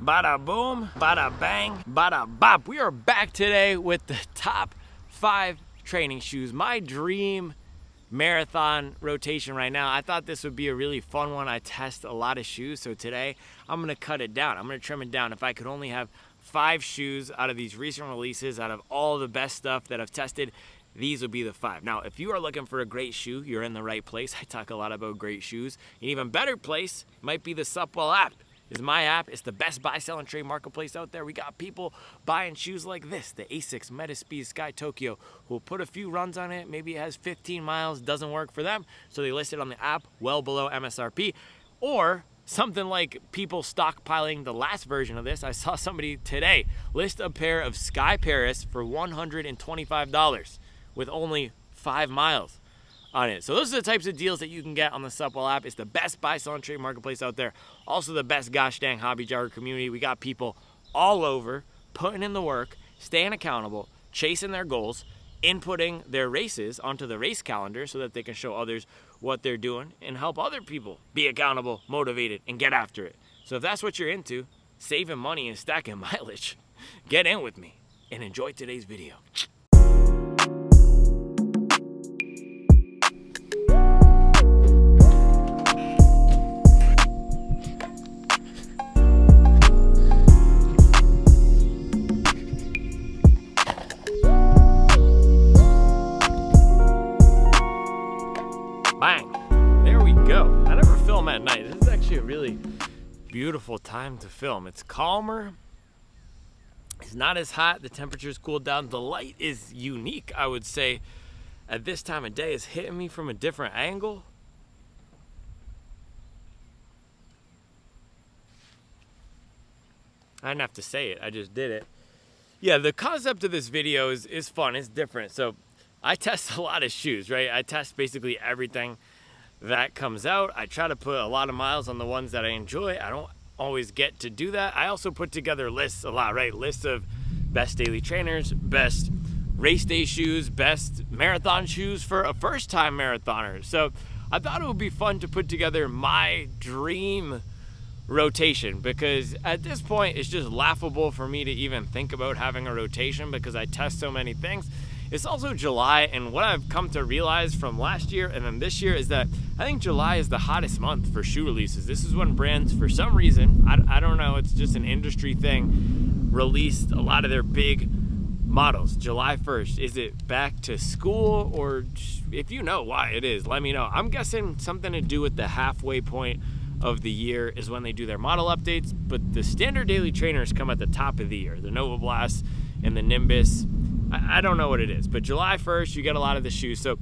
Bada boom, bada bang, bada bop. We are back today with the top 5 training shoes. My dream marathon rotation right now. I thought this would be a really fun one. I test a lot of shoes, so today I'm gonna cut it down. I'm gonna trim it down. If I could only have 5 shoes out of these recent releases, out of all the best stuff that I've tested, these would be the 5. Now, if you are looking for a great shoe, you're in the right place. I talk a lot about great shoes. An even better place might be the Supwell app. Is my app. It's the best buy, sell, and trade marketplace out there. We got people buying shoes like this, the Asics Metaspeed Sky Tokyo, who will put a few runs on it. Maybe it has 15 miles, doesn't work for them, so they list it on the app well below MSRP. Or something like people stockpiling the last version of this. I saw somebody today list a pair of Sky Paris for $125 with only 5 miles on it. So those are the types of deals that you can get on the Supwell app. It's the best buy, sell, and trade marketplace out there. Also the best gosh dang hobby jogger community. We got people all over putting in the work, staying accountable, chasing their goals, inputting their races onto the race calendar so that they can show others what they're doing and help other people be accountable, motivated, and get after it. So if that's what you're into, saving money and stacking mileage, get in with me and enjoy today's video. Bang! There we go. I never film at night. This is actually a really beautiful time to film. It's calmer. It's not as hot. The temperature's cooled down. The light is unique, I would say, at this time of day. It's hitting me from a different angle. I didn't have to say it. I just did it. Yeah, the concept of this video is fun. It's different. So I test a lot of shoes, right? I test basically everything that comes out. I try to put a lot of miles on the ones that I enjoy. I don't always get to do that. I also put together lists a lot, right? Lists of best daily trainers, best race day shoes, best marathon shoes for a first-time marathoner. So I thought it would be fun to put together my dream rotation, because at this point it's just laughable for me to even think about having a rotation because I test so many things. It's also July, and what I've come to realize from last year and then this year is that I think July is the hottest month for shoe releases. This is when brands, for some reason, I don't know, it's just an industry thing, released a lot of their big models. July 1st, is it back to school, or if you know why it is, let me know. I'm guessing something to do with the halfway point of the year is when they do their model updates, but the standard daily trainers come at the top of the year, the Nova Blast and the Nimbus. I don't know what it is, but July 1st, you get a lot of the shoes. So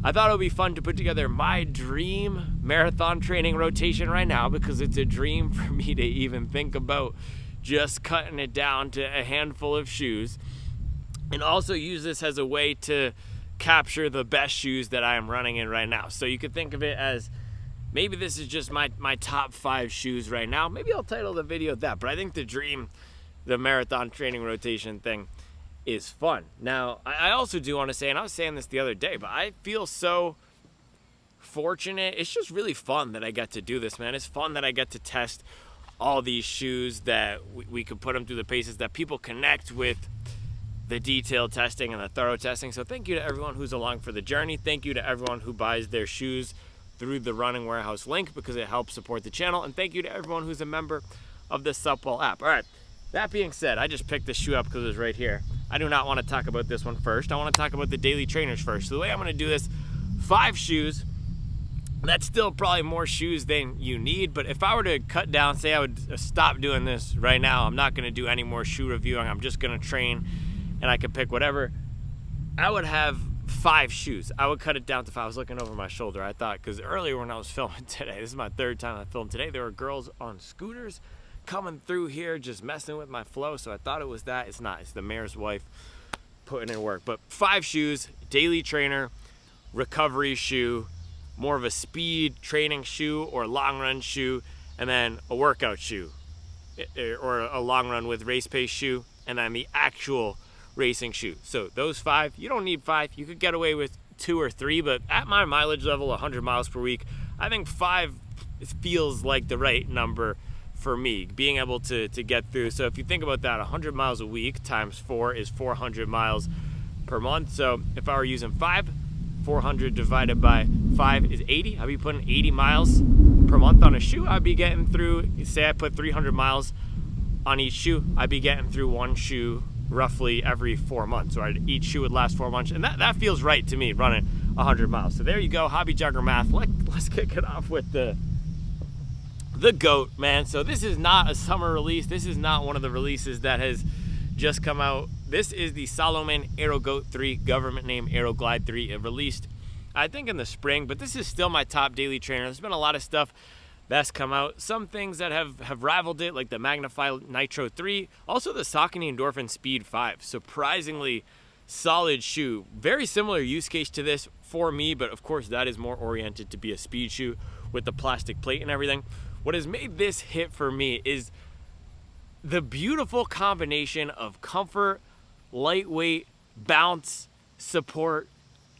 I thought it would be fun to put together my dream marathon training rotation right now, because it's a dream for me to even think about just cutting it down to a handful of shoes, and also use this as a way to capture the best shoes that I am running in right now. So you could think of it as, maybe this is just my top 5 shoes right now. Maybe I'll title the video that, but I think the dream, the marathon training rotation thing, is fun. Now, I also do want to say, and I was saying this the other day, but I feel so fortunate. It's just really fun that I get to do this, man. It's fun that I get to test all these shoes, that we could put them through the paces, that people connect with the detailed testing and the thorough testing. So thank you to everyone who's along for the journey. Thank you to everyone who buys their shoes through the Running Warehouse link, because it helps support the channel. And thank you to everyone who's a member of the Supwell app. All right, that being said, I just picked this shoe up because it was right here. I do not want to talk about this one first. I want to talk about the daily trainers first. So the way I'm going to do this, 5 shoes. That's still probably more shoes than you need, but if I were to cut down, say I would stop doing this right now, I'm not going to do any more shoe reviewing, I'm just going to train and I can pick whatever, I would have 5 shoes. I would cut it down to 5. I was looking over my shoulder, I thought, because earlier when I was filming today, this is my 3rd time I filmed today, there were girls on scooters coming through here just messing with my flow, so I thought it was that. It's not. It's the mayor's wife putting in work. But 5 shoes: daily trainer, recovery shoe, more of a speed training shoe or long run shoe, and then a workout shoe or a long run with race pace shoe, and then the actual racing shoe. So those 5, you don't need 5. You could get away with 2 or 3, but at my mileage level, 100 miles per week, I think 5 feels like the right number for me, being able to get through. So if you think about that, 100 miles a week times 4 is 400 miles per month. So if I were using 400 divided by 5 is 80. I'd be putting 80 miles per month on a shoe. I'd be getting through, say I put 300 miles on each shoe, I'd be getting through one shoe roughly every 4 months. So each shoe would last 4 months. And that feels right to me, running 100 miles. So there you go, hobby jogger math. Let's kick it off with the GOAT, man. So this is not a summer release. This is not one of the releases that has just come out. This is the Salomon Aero GOAT 3, government name Aero Glide 3. It released, I think, in the spring, but this is still my top daily trainer. There's been a lot of stuff that's come out. Some things that have rivaled it, like the Magnify Nitro 3. Also the Saucony Endorphin Speed 5. Surprisingly solid shoe. Very similar use case to this for me, but of course that is more oriented to be a speed shoe with the plastic plate and everything. What has made this hit for me is the beautiful combination of comfort, lightweight, bounce, support,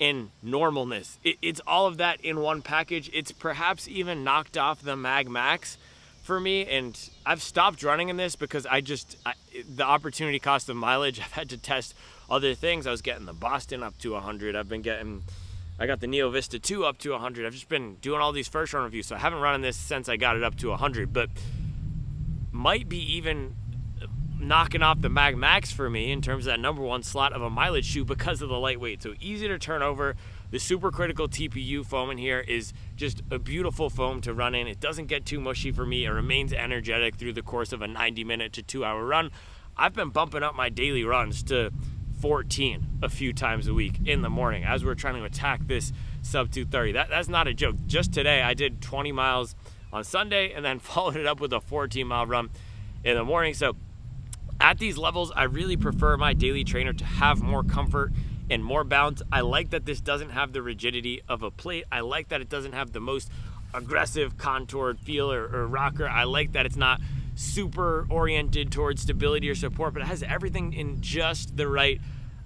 and normalness. It's all of that in one package. It's perhaps even knocked off the Mag Max for me, and I've stopped running in this because the opportunity cost of mileage. I've had to test other things. I was getting the Boston up to 100. I got the Neo Vista 2 up to 100. I've just been doing all these first run reviews, so I haven't run in this since I got it up to 100, but might be even knocking off the Mag Max for me in terms of that number one slot of a mileage shoe because of the lightweight. So easy to turn over. The supercritical TPU foam in here is just a beautiful foam to run in. It doesn't get too mushy for me. It remains energetic through the course of a 90-minute to 2-hour run. I've been bumping up my daily runs to 14 a few times a week in the morning as we're trying to attack this sub 230. That's not a joke. Just today I did 20 miles on Sunday and then followed it up with a 14-mile run in the morning. So at these levels, I really prefer my daily trainer to have more comfort and more bounce. I like that this doesn't have the rigidity of a plate. I like that it doesn't have the most aggressive contoured feel or rocker. I like that it's not super oriented towards stability or support, but it has everything in just the right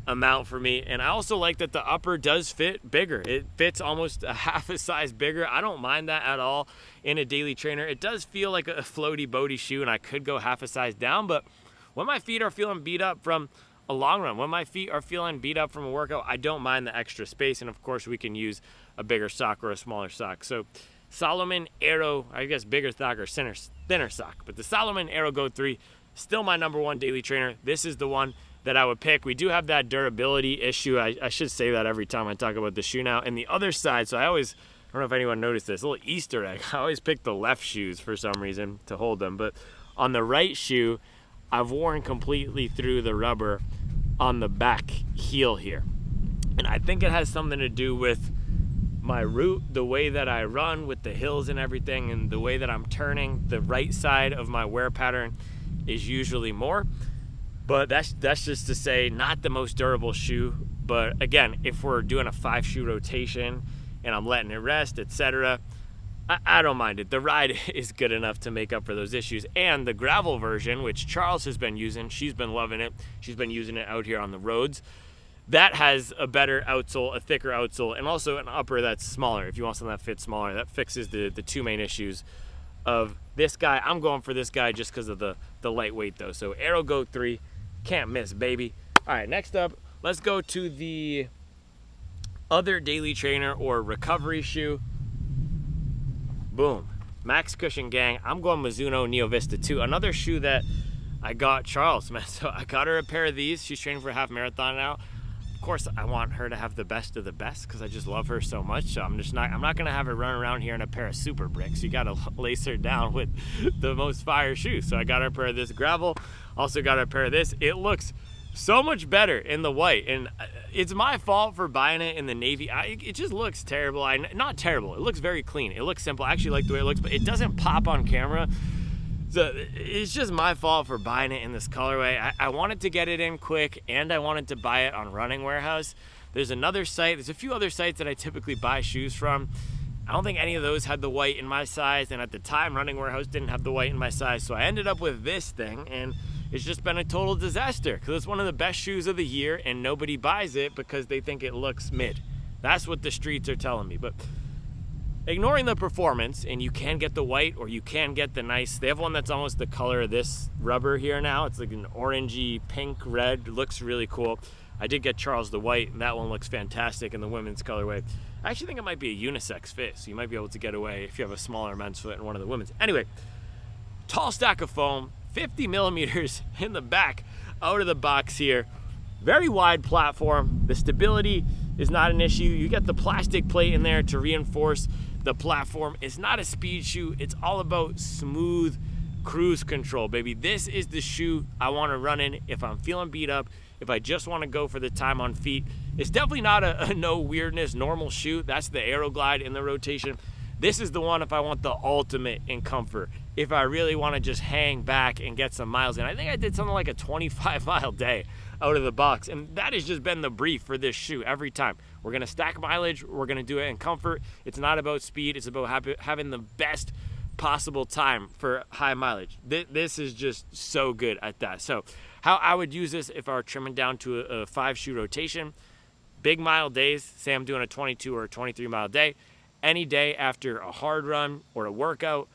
amount for me. And I also like that the upper does fit bigger. It fits almost a half a size bigger. I don't mind that at all in a daily trainer. It does feel like a floaty boaty shoe, and I could go half a size down, but when my feet are feeling beat up from a long run, when my feet are feeling beat up from a workout, I don't mind the extra space. And of course we can use a bigger sock or a smaller sock. So Salomon Aero, I guess bigger sock or thinner sock, but the Salomon Aero GOAT 3, still my number one daily trainer. This is the one that I would pick. We do have that durability issue. I should say that every time I talk about the shoe now. And the other side, so I don't know if anyone noticed this, a little Easter egg. I always pick the left shoes for some reason to hold them. But on the right shoe, I've worn completely through the rubber on the back heel here. And I think it has something to do with my route, the way that I run with the hills and everything, and the way that I'm turning. The right side of my wear pattern is usually more. But that's just to say, not the most durable shoe. But again, if we're doing a 5-shoe rotation and I'm letting it rest, etc., I don't mind it. The ride is good enough to make up for those issues. And the gravel version, which Charles has been using, she's been loving it. She's been using it out here on the roads. That has a better outsole, a thicker outsole, and also an upper that's smaller. If you want something that fits smaller, that fixes the two main issues of this guy. I'm going for this guy just because of the lightweight though. So Aero GOAT 3, can't miss, baby. All right, next up, let's go to the other daily trainer or recovery shoe. Boom, Max Cushion Gang. I'm going Mizuno Neo Vista 2, another shoe that I got Charles, man. So I got her a pair of these. She's training for a half marathon now. Of course, I want her to have the best of the best because I just love her so much. So I'm not gonna have her run around here in a pair of Super Bricks. You gotta lace her down with the most fire shoes. So I got her a pair of this gravel. Also got her a pair of this. It looks so much better in the white, and it's my fault for buying it in the navy. It just looks terrible. Not terrible. It looks very clean. It looks simple. I actually like the way it looks, but it doesn't pop on camera. So it's just my fault for buying it in this colorway. I wanted to get it in quick, and I wanted to buy it on Running Warehouse. There's another site. There's a few other sites that I typically buy shoes from. I don't think any of those had the white in my size, and at the time, Running Warehouse didn't have the white in my size. So I ended up with this thing, and it's just been a total disaster because it's one of the best shoes of the year, and nobody buys it because they think it looks mid. That's what the streets are telling me. But ignoring the performance, and you can get the white or you can get the nice, they have one that's almost the color of this rubber here now. It's like an orangey pink red. It looks really cool. I did get Charles the white, and that one looks fantastic in the women's colorway. I actually think it might be a unisex fit, so you might be able to get away if you have a smaller men's foot and one of the women's. Anyway, tall stack of foam, 50 millimeters in the back, out of the box here. Very wide platform. The stability is not an issue. You get the plastic plate in there to reinforce the platform. It's not a speed shoe. It's all about smooth cruise control, baby. This is the shoe I want to run in if I'm feeling beat up, if I just want to go for the time on feet. It's definitely not a no weirdness normal shoe. That's the Aeroglide in the rotation. This is the one if I want the ultimate in comfort, if I really want to just hang back and get some miles in. I think I did something like a 25-mile day out of the box, and that has just been the brief for this shoe every time. We're going to stack mileage. We're going to do it in comfort. It's not about speed. It's about having the best possible time for high mileage. This is just so good at that. So how I would use this if I were trimming down to a 5-shoe rotation, big mile days, say I'm doing a 22 or a 23-mile day, any day after a hard run or a workout,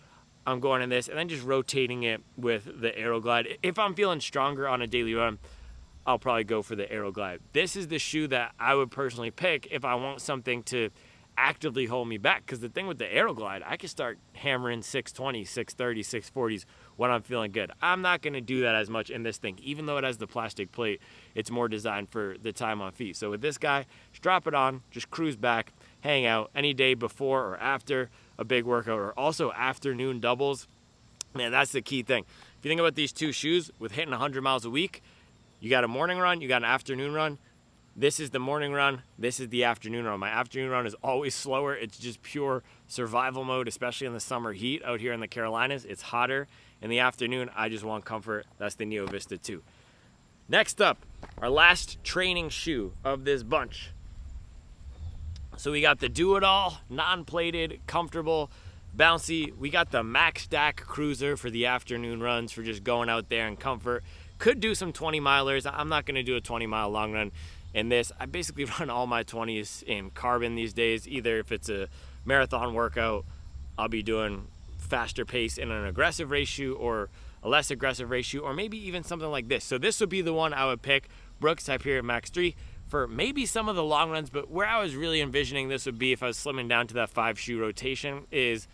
I'm going in this and then just rotating it with the Aeroglide. If I'm feeling stronger on a daily run, I'll probably go for the Aeroglide. This is the shoe that I would personally pick if I want something to actively hold me back, because the thing with the Aeroglide, I can start hammering 620, 630, 640s when I'm feeling good. I'm not going to do that as much in this thing. Even though it has the plastic plate, it's more designed for the time on feet. So with this guy, strap it on, just cruise back, hang out any day before or after a big workout, or also afternoon doubles. Man, that's the key thing. If you think about these two shoes, with hitting 100 miles a week, you got a morning run, you got an afternoon run. This is the morning run, this is the afternoon run. My afternoon run is always slower. It's just pure survival mode, especially in the summer heat out here in the Carolinas. It's hotter. In the afternoon, I just want comfort. That's the Neo Vista 2. Next up, our last training shoe of this bunch. So we got the Do It All, non-plated, comfortable, bouncy. We got the Max Stack Cruiser for the afternoon runs, for just going out there in comfort. Could do some 20-milers. I'm not going to do a 20-mile long run in this. I basically run all my 20s in carbon these days. Either if it's a marathon workout, I'll be doing faster pace in an aggressive race shoe or a less aggressive race shoe, or maybe even something like this. So this would be the one I would pick, Brooks Hyperion Max 3, for maybe some of the long runs. But where I was really envisioning this would be if I was slimming down to that 5-shoe rotation is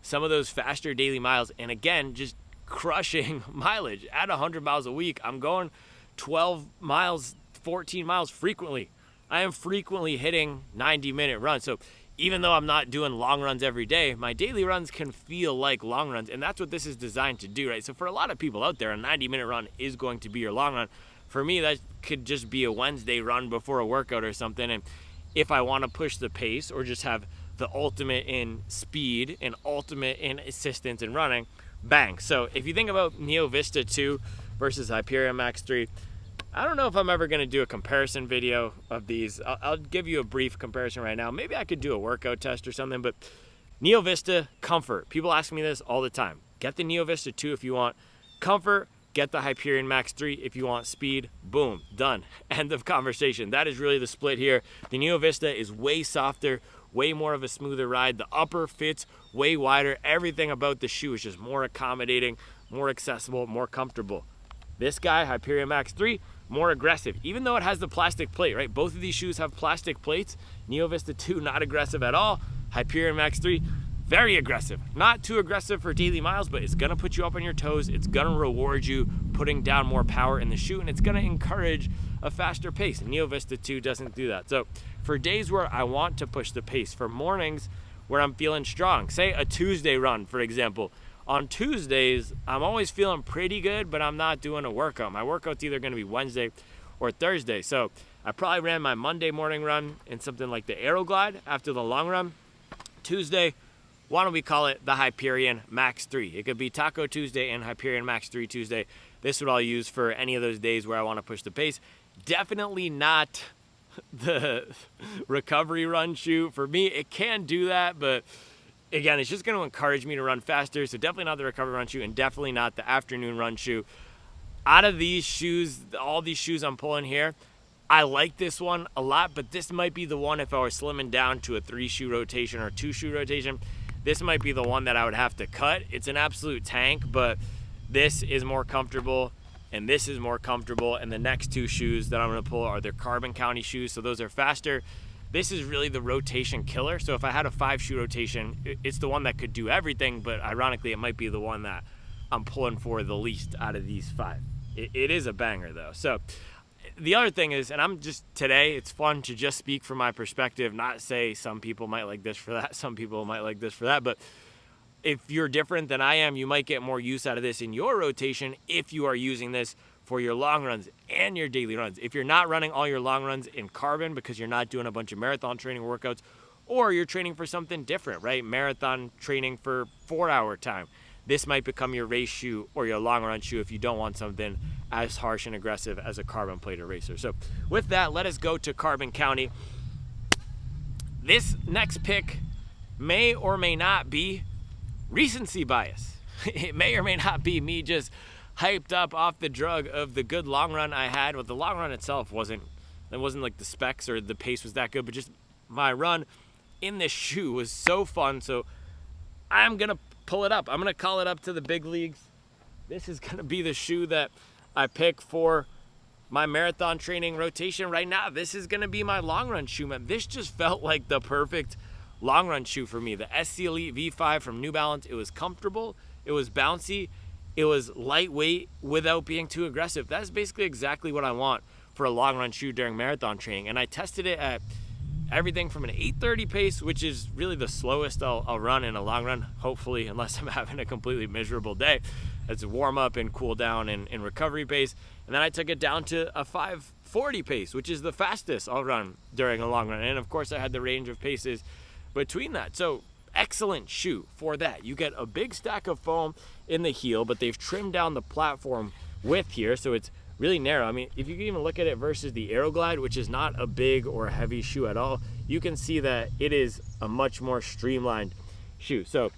some of those faster daily miles. And again, just crushing mileage at 100 miles a week. I'm going 12 miles, 14 miles frequently. I am frequently hitting 90-minute runs. So even though I'm not doing long runs every day, my daily runs can feel like long runs, and that's what this is designed to do, right? So for a lot of people out there, a 90-minute run is going to be your long run. For me, that could just be a Wednesday run before a workout or something. And if I want to push the pace or just have the ultimate in speed and ultimate in assistance in running, bang. So if you think about Neo Vista 2 versus Hyperion Max 3, I don't know if I'm ever going to do a comparison video of these. I'll give you a brief comparison right now. Maybe I could do a workout test or something, but Neo Vista, comfort. People ask me this all the time. Get the Neo Vista 2 if you want comfort. Get the Hyperion Max 3 if you want speed. Boom, done. End of conversation. That is really the split here. The Neo Vista is way softer, way more of a smoother ride. The upper fits way wider. Everything about the shoe is just more accommodating, more accessible, more comfortable. This guy, Hyperion Max 3, more aggressive, even though it has the plastic plate, right? Both of these shoes have plastic plates. Neo Vista 2, not aggressive at all. Hyperion Max 3, very aggressive. Not too aggressive for daily miles, but it's gonna put you up on your toes. It's gonna reward you putting down more power in the shoe, and it's gonna encourage a faster pace. Neo Vista 2 doesn't do that. So for days where I want to push the pace, for mornings where I'm feeling strong, say a Tuesday run, for example. On Tuesdays, I'm always feeling pretty good, but I'm not doing a workout. My workout's either gonna be Wednesday or Thursday. So I probably ran my Monday morning run in something like the Aeroglide after the long run. Tuesday, why don't we call it the Hyperion Max 3? It could be Taco Tuesday and Hyperion Max 3 Tuesday. This is what I'll use for any of those days where I want to push the pace. Definitely not the recovery run shoe. For me, it can do that, but again, it's just going to encourage me to run faster. So definitely not the recovery run shoe, and definitely not the afternoon run shoe. Out of these shoes, all these shoes I'm pulling here, I like this one a lot, but this might be the one if I were slimming down to a 3-shoe rotation or 2-shoe rotation. This might be the one that I would have to cut. It's an absolute tank, but this is more comfortable and this is more comfortable. And the next 2 shoes that I'm gonna pull are their Carbon County shoes. So those are faster. This is really the rotation killer. So if I had a 5-shoe rotation, it's the one that could do everything, but ironically, it might be the one that I'm pulling for the least out of these 5. It is a banger though. So the other thing is, and I'm just today, it's fun to just speak from my perspective, not say some people might like this for that, some people might like this for that, but if you're different than I am, you might get more use out of this in your rotation if you are using this for your long runs and your daily runs. If you're not running all your long runs in carbon because you're not doing a bunch of marathon training workouts, or you're training for something different, right? Marathon training for 4-hour time. This might become your race shoe or your long run shoe if you don't want something as harsh and aggressive as a carbon plated racer. So with that, let us go to Carbon County. This next pick may or may not be recency bias. It may or may not be me just hyped up off the drug of the good long run I had. Well, the long run itself wasn't like the specs or the pace was that good, but just my run in this shoe was so fun. So I'm gonna pull it up. I'm gonna call it up to the big leagues. This is gonna be the shoe that I pick for my marathon training rotation right now. This is gonna be my long run shoe, man. This just felt like the perfect long run shoe for me. The SC Elite V5 from New Balance. It was comfortable, it was bouncy, it was lightweight without being too aggressive. That's basically exactly what I want for a long run shoe during marathon training. And I tested it at everything from an 8:30 pace, which is really the slowest I'll run in a long run, hopefully, unless I'm having a completely miserable day. It's a warm up and cool down and recovery pace. And then I took it down to a 5:40 pace, which is the fastest I'll run during a long run. And of course I had the range of paces between that. So excellent shoe for that. You get a big stack of foam in the heel, but they've trimmed down the platform width here, so it's really narrow. I mean, if you can even look at it versus the Aeroglide, which is not a big or heavy shoe at all, you can see that it is a much more streamlined shoe. So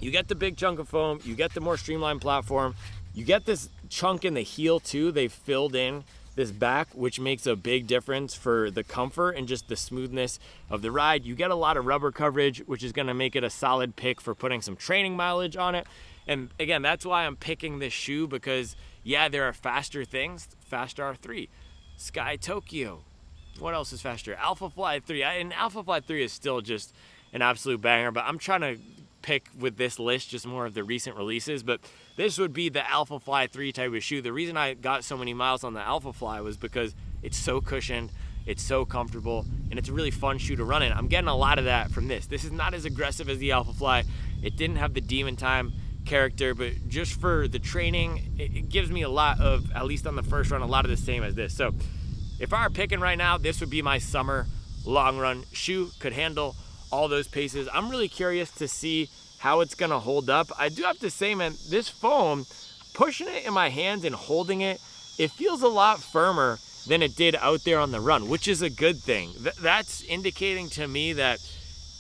you get the big chunk of foam, you get the more streamlined platform, you get this chunk in the heel too. They filled in this back, which makes a big difference for the comfort and just the smoothness of the ride. You get a lot of rubber coverage, which is gonna make it a solid pick for putting some training mileage on it. And again, that's why I'm picking this shoe, because yeah, there are faster things. Fast R3, Sky Tokyo. What else is faster? Alpha Fly 3. And Alpha Fly 3 is still just an absolute banger, but I'm trying to pick with this list just more of the recent releases. But this would be the Alpha Fly 3 type of shoe. The reason I got so many miles on the Alpha Fly was because it's so cushioned, it's so comfortable, and it's a really fun shoe to run in. I'm getting a lot of that from this. This is not as aggressive as the Alpha Fly. It didn't have the Demon Time character, but just for the training, it gives me a lot of, at least on the first run, a lot of the same as this. So if I were picking right now, this would be my summer long run shoe. Could handle all those paces. I'm really curious to see how it's gonna hold up. I do have to say, man, this foam, pushing it in my hands and holding it, it feels a lot firmer than it did out there on the run, which is a good thing. That's indicating to me that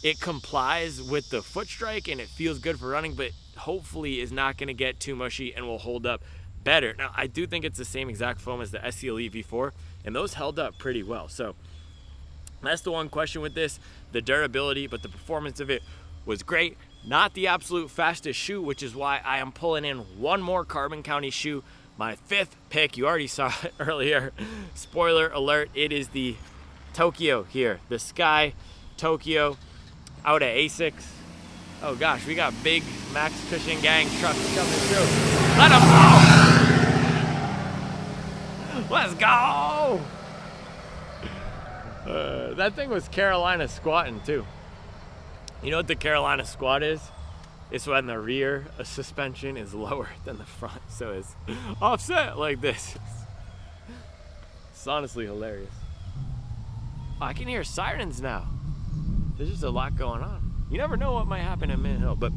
it complies with the foot strike and it feels good for running, but hopefully is not gonna get too mushy and will hold up better. Now, I do think it's the same exact foam as the SC Elite V4, and those held up pretty well. So that's the one question with this, the durability, but the performance of it was great. Not the absolute fastest shoe, which is why I am pulling in one more Carbon County shoe. My 5th pick, you already saw it earlier. Spoiler alert, it is the Tokyo here, the Sky Tokyo out at ASICS. Oh gosh, we got big Max Cushion Gang trucks coming through. Let them go! Let's go! That thing was Carolina squatting too. You know what the Carolina squat is? It's when the rear suspension is lower than the front, so it's offset like this. It's honestly hilarious. Oh, I can hear sirens now. There's just a lot going on. You never know what might happen at Mint Hill, but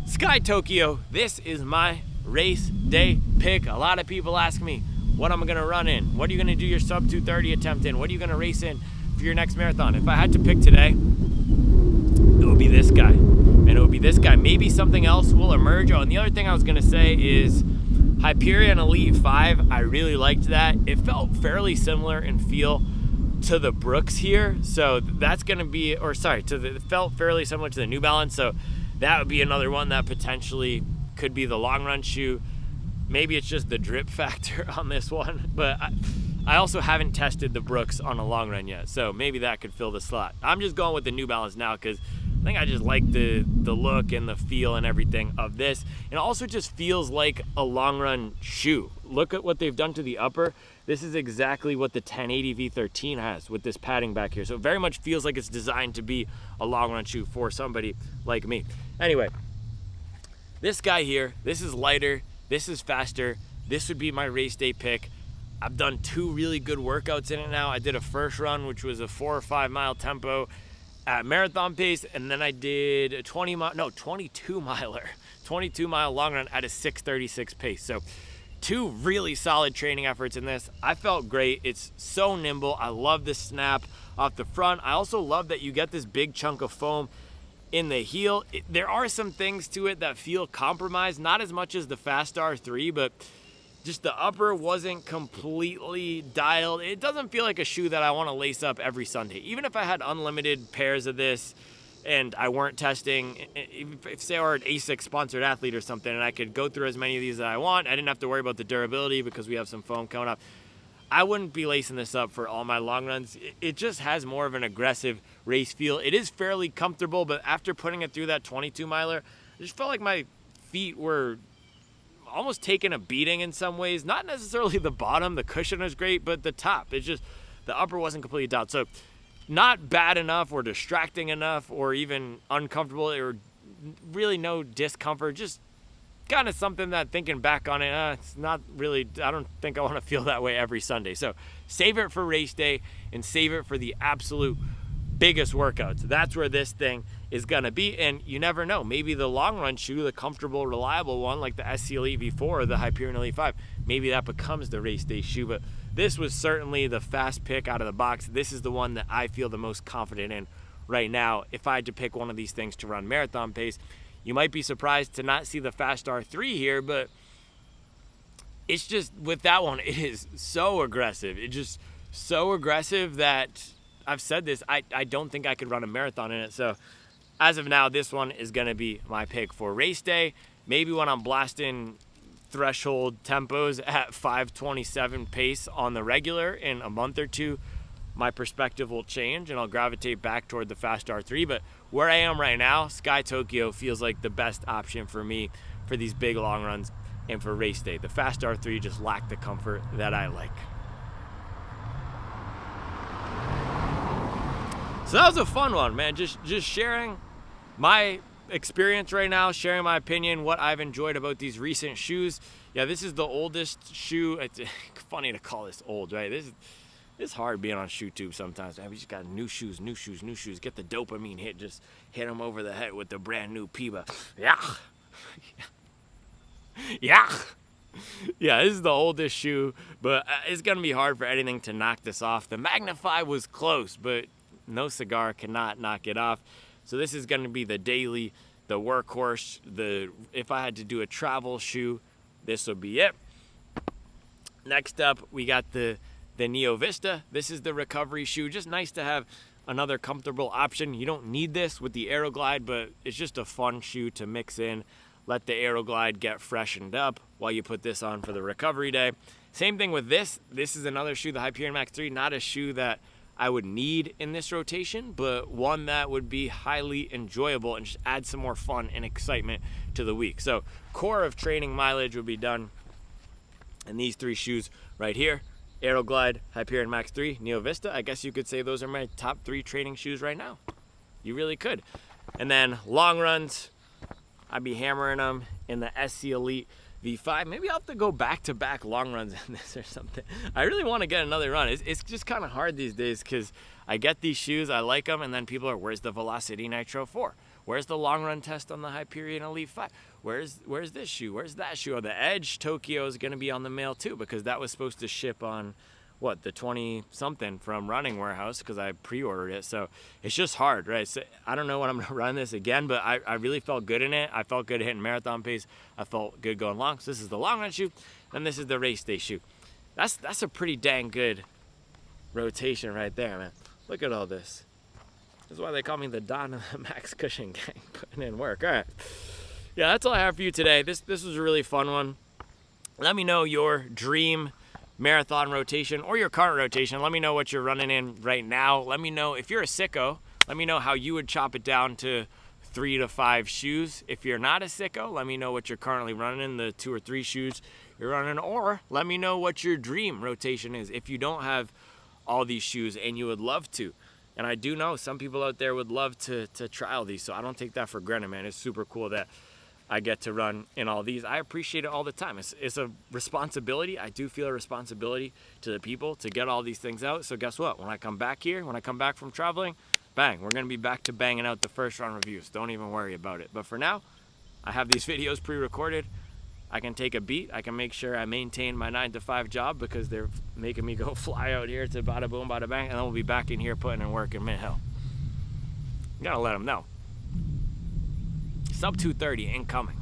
Sky Tokyo, this is my race day pick. A lot of people ask me what I'm gonna run in. What are you gonna do your sub 230 attempt in? What are you gonna race in for your next marathon? If I had to pick today, it would be this guy. And it would be this guy. Maybe something else will emerge. Oh, and the other thing I was gonna say is Hyperion Elite 5, I really liked that. It felt fairly similar in feel to the Brooks here, so that's going to be, it felt fairly similar to the New Balance, so that would be another one that potentially could be the long run shoe. Maybe it's just the drip factor on this one, but I also haven't tested the Brooks on a long run yet, so maybe that could fill the slot. I'm just going with the New Balance now because I think I just like the look and the feel and everything of this. And it also just feels like a long run shoe. Look at what they've done to the upper. This is exactly what the 1080 V13 has with this padding back here. So it very much feels like it's designed to be a long run shoe for somebody like me. Anyway, this guy here, this is lighter, this is faster. This would be my race day pick. I've done 2 really good workouts in it now. I did a first run, which was a 4 or 5 mile tempo at marathon pace, and then I did a 22 mile long run at a 6:36 pace. So 2 really solid training efforts in this. I felt great. It's so nimble. I love the snap off the front. I also love that you get this big chunk of foam in the heel. There are some things to it that feel compromised, not as much as the Fast R3, but just the upper wasn't completely dialed. It doesn't feel like a shoe that I want to lace up every Sunday. Even if I had unlimited pairs of this and I weren't testing, if say I were an ASICS sponsored athlete or something and I could go through as many of these as I want, I didn't have to worry about the durability because we have some foam coming up, I wouldn't be lacing this up for all my long runs. It just has more of an aggressive race feel. It is fairly comfortable, but after putting it through that 22 miler, I just felt like my feet were almost taking a beating in some ways. Not necessarily the bottom, the cushion was great, but the top, it's just the upper wasn't completely dialed. So not bad enough or distracting enough or even uncomfortable or really no discomfort. Just kind of something that thinking back on it, it's not really, I don't think I want to feel that way every Sunday. So save it for race day and save it for the absolute biggest workouts. That's where this thing is gonna be, and you never know, maybe the long run shoe, the comfortable, reliable one like the SC Elite V4 or the Hyperion Elite 5, maybe that becomes the race day shoe. But this was certainly the fast pick out of the box. This is the one that I feel the most confident in right now. If I had to pick one of these things to run marathon pace, you might be surprised to not see the Fast R3 here, but it's just, with that one, it is so aggressive. It's just so aggressive that I've said this, I don't think I could run a marathon in it. So as of now, this one is going to be my pick for race day. Maybe when I'm blasting threshold tempos at 5:27 pace on the regular in a month or two, my perspective will change and I'll gravitate back toward the Fast R3. But where I am right now, Sky Tokyo feels like the best option for me for these big long runs and for race day. The Fast R3 just lacked the comfort that I like. So that was a fun one, man. Just sharing my experience right now, sharing my opinion, what I've enjoyed about these recent shoes. Yeah, this is the oldest shoe. It's funny to call this old, right? It's hard being on ShoeTube sometimes, man. We just got new shoes. Get the dopamine hit. Just hit them over the head with the brand new Piba. Yeah. Yeah. Yeah, this is the oldest shoe, but it's going to be hard for anything to knock this off. The Magnify was close, but no cigar cannot knock it off. So this is going to be the daily, the workhorse, if I had to do a travel shoe, this would be it. Next up, we got the Neo Vista. This is the recovery shoe. Just nice to have another comfortable option. You don't need this with the Aeroglide, but it's just a fun shoe to mix in. Let the Aeroglide get freshened up while you put this on for the recovery day. Same thing with this. This is another shoe, the Hyperion Max 3. Not a shoe that I would need in this rotation, but one that would be highly enjoyable and just add some more fun and excitement to the week. So core of training mileage would be done in these 3 shoes right here. Aeroglide, Hyperion Max 3, Neo Vista. I guess you could say those are my top 3 training shoes right now. You really could. And then long runs, I'd be hammering them in the SC Elite V5. Maybe I'll have to go back-to-back long runs in this or something. I really want to get another run. It's just kind of hard these days because I get these shoes, I like them, and then people are, where's the Velocity Nitro 4? Where's the long run test on the Hyperion Elite 5? Where's this shoe? Where's that shoe? Oh, the Edge Tokyo is going to be on the mail too because that was supposed to ship on, the 20 something from Running Warehouse because I pre-ordered it. So it's just hard, right? So I don't know when I'm gonna run this again, but I really felt good in it. I felt good hitting marathon pace. I felt good going long. So this is the long run shoe, and this is the race day shoe. That's a pretty dang good rotation right there, man. Look at all this. That's why they call me the Don of the Max Cushion Gang, putting in work. All right. Yeah, that's all I have for you today. This was a really fun one. Let me know your dream marathon rotation or your current rotation. Let me know what you're running in right now. Let me know if you're a sicko. Let me know how you would chop it down to 3 to 5 shoes. If you're not a sicko, let me know what you're currently running in, the 2 or 3 shoes you're running, or let me know what your dream rotation is if you don't have all these shoes and you would love to. And I do know some people out there would love to trial these, so I don't take that for granted, man. It's super cool that I get to run in all these. I appreciate it all the time. It's a responsibility. I do feel a responsibility to the people to get all these things out. So guess what? When I come back here, when I come back from traveling, bang, we're gonna be back to banging out the first run reviews. Don't even worry about it. But for now, I have these videos pre-recorded. I can take a beat. I can make sure I maintain my 9 to 5 job because they're making me go fly out here to bada boom, bada bang, and then we'll be back in here putting in work in Mint-Hill. You gotta let them know. Sub 230 incoming.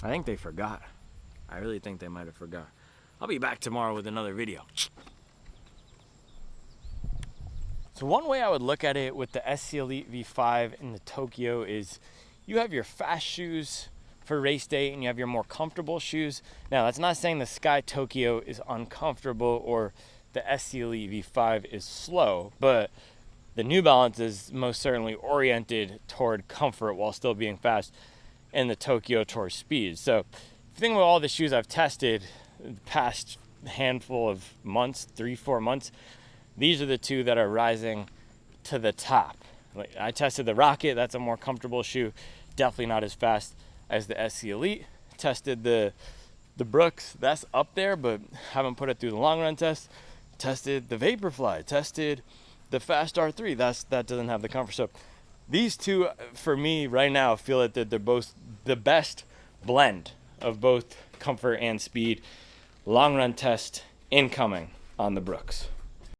I think they forgot. I really think they might have forgot. I'll be back tomorrow with another video. So one way I would look at it with the SC Elite V5 and the Tokyo is you have your fast shoes for race day and you have your more comfortable shoes. Now that's not saying the Sky Tokyo is uncomfortable or the SC Elite V5 is slow, but the New Balance is most certainly oriented toward comfort while still being fast, and the Tokyo toward speed. So if you think about all the shoes I've tested the past handful of months, 3-4 months, these are the two that are rising to the top. Like I tested the Rocket, that's a more comfortable shoe, definitely not as fast as the SC Elite. Tested the Brooks, that's up there, but haven't put it through the long run test. Tested the Vaporfly, tested the Fast R3, that doesn't have the comfort. So these two, for me right now, feel that they're both the best blend of both comfort and speed. Long run test incoming on the Brooks.